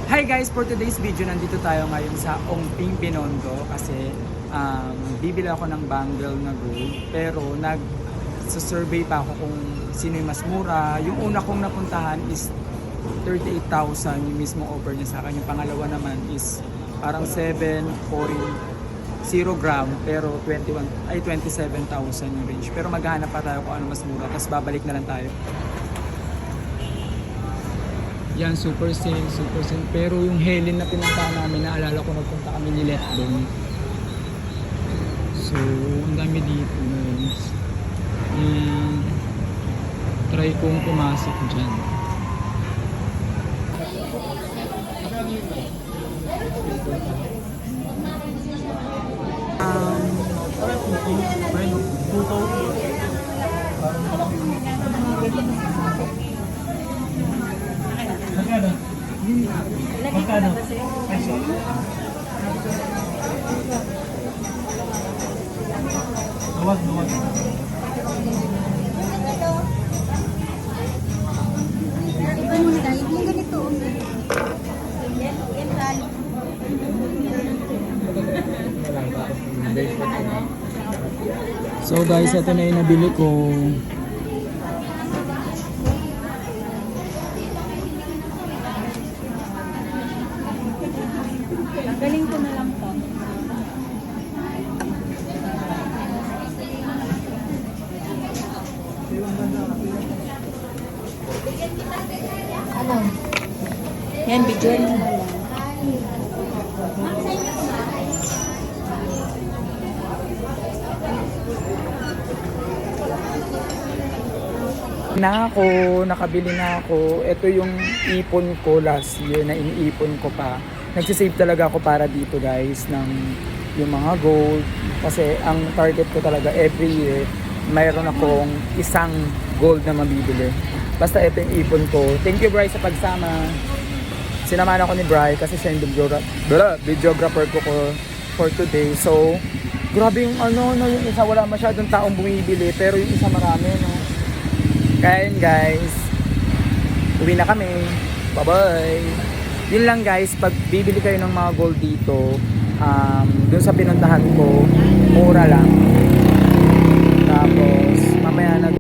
Hi guys! For today's video, nandito tayo ngayon sa Ongping, Binondo kasi bibili ako ng bangle na gold pero nag-survey pa ako kung sino yung mas mura. Yung una kong napuntahan is 38,000 yung mismo offer niya sa akin. Yung pangalawa naman is parang 7.0 gram pero 27,000 yung range. Pero maghahanap pa tayo kung ano mas mura tapos babalik na lang tayo. Yan, super sale. Pero yung Helen na pinuntahan namin, naalala ko nagpunta kami ni Let doon. So, ang dami dito guys. Try kong pumasok dyan. Magkano? Luwag. Yung ganito. So guys, ito na yung nabili ko. Galing ko na lang to. Ano? Yan, video mo na lang. Nakabili na ako. Ito yung ipon ko last year na iniipon ko pa. Nagsisave talaga ako para dito guys ng yung mga gold. Kasi ang target ko talaga every year, mayroon akong isang gold na mabibili. Basta ito yung ipon ko. Thank you Bri sa pagsama. Sinamahan ako ni Bri kasi siya yung videographer ko for today. So, grabe yung yung isa wala masyadong taong bumibili pero yung isa marami no. Kaya yun guys, uwi na kami. Bye-bye. Yun lang guys, pag bibili kayo ng mga gold dito, dun sa pinuntahan ko, mura lang. Tapos, mamaya na